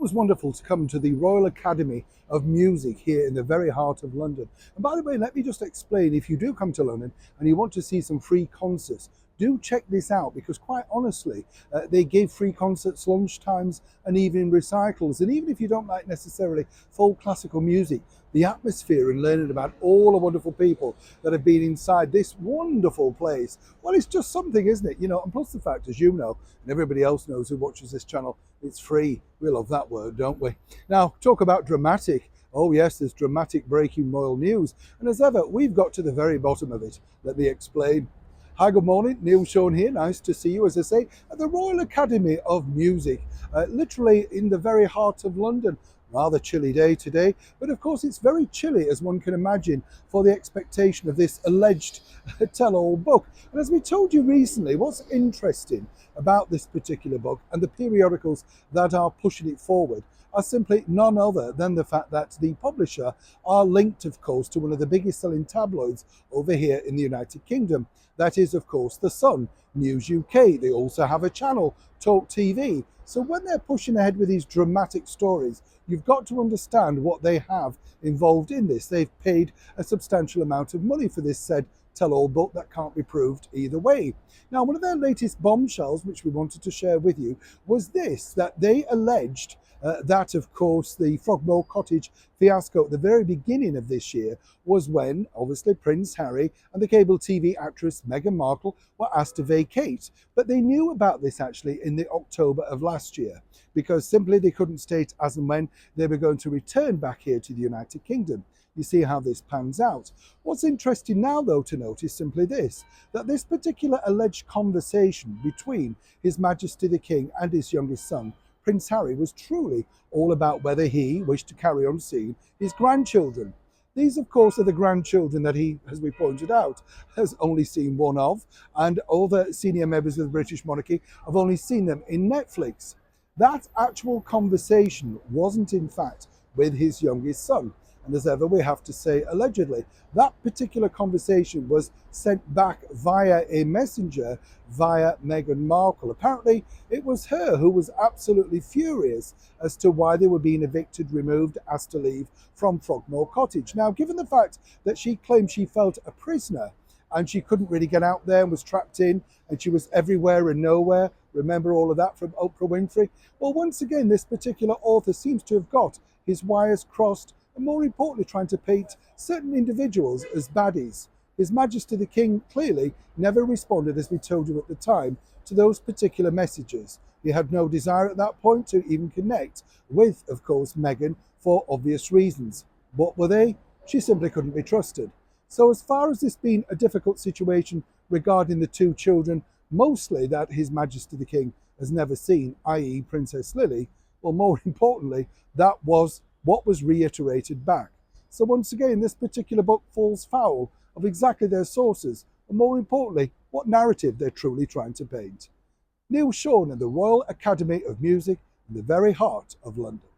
It was wonderful to come to the Royal Academy of Music here in the very heart of London. And by the way, let me just explain, if you do come to London and you want to see some free concerts, do check this out because quite honestly, they give free concerts, lunch times and even recitals. And even if you don't like necessarily full classical music, the atmosphere and learning about all the wonderful people that have been inside this wonderful place, well, it's just something, isn't it? And plus the fact, as you know, and everybody else knows who watches this channel, it's free. We love that word, don't we? Now, talk about dramatic. Oh yes, there's dramatic breaking royal news. And as ever, we've got to the very bottom of it. Let me explain. Hi, good morning. Neil Sean here. Nice to see you, as I say, at the Royal Academy of Music, literally in the very heart of London. Rather chilly day today, but of course it's very chilly, as one can imagine, for the expectation of this alleged tell-all book. And as we told you recently, what's interesting about this particular book and the periodicals that are pushing it forward are simply none other than the fact that the publisher are linked, of course, to one of the biggest selling tabloids over here in the United Kingdom. That is, of course, The Sun, News UK. They also have a channel, Talk TV. So when they're pushing ahead with these dramatic stories, you've got to understand what they have involved in this. They've paid a substantial amount of money for this said tell-all book that can't be proved either way. Now, one of their latest bombshells, which we wanted to share with you, was this, that they alleged that, of course, the Frogmore Cottage fiasco at the very beginning of this year was when, obviously, Prince Harry and the cable TV actress Meghan Markle were asked to vacate. But they knew about this actually in the October of last year, because simply they couldn't state as and when they were going to return back here to the United Kingdom. You see how this pans out. What's interesting now, though, to note is simply this, that this particular alleged conversation between His Majesty the King and his youngest son, Prince Harry, was truly all about whether he wished to carry on seeing his grandchildren. These, of course, are the grandchildren that he, as we pointed out, has only seen one of, and other senior members of the British monarchy have only seen them in Netflix. That actual conversation wasn't, in fact, with his youngest son. And as ever, we have to say, allegedly, that particular conversation was sent back via a messenger via Meghan Markle. Apparently, it was her who was absolutely furious as to why they were being evicted, removed, asked to leave from Frogmore Cottage. Now, given the fact that she claimed she felt a prisoner and she couldn't really get out there and was trapped in, and she was everywhere and nowhere, remember all of that from Oprah Winfrey? Well, once again, this particular author seems to have got his wires crossed, and more importantly, trying to paint certain individuals as baddies. His Majesty the King clearly never responded, as we told you at the time, to those particular messages. He had no desire at that point to even connect with, of course, Meghan for obvious reasons. What were they? She simply couldn't be trusted. So as far as this being a difficult situation regarding the two children, mostly that His Majesty the King has never seen, i.e. Princess Lily, well, more importantly, that was what was reiterated back. So once again, this particular book falls foul of exactly their sources, and more importantly, what narrative they're truly trying to paint. Neil Sean and the Royal Academy of Music in the very heart of London.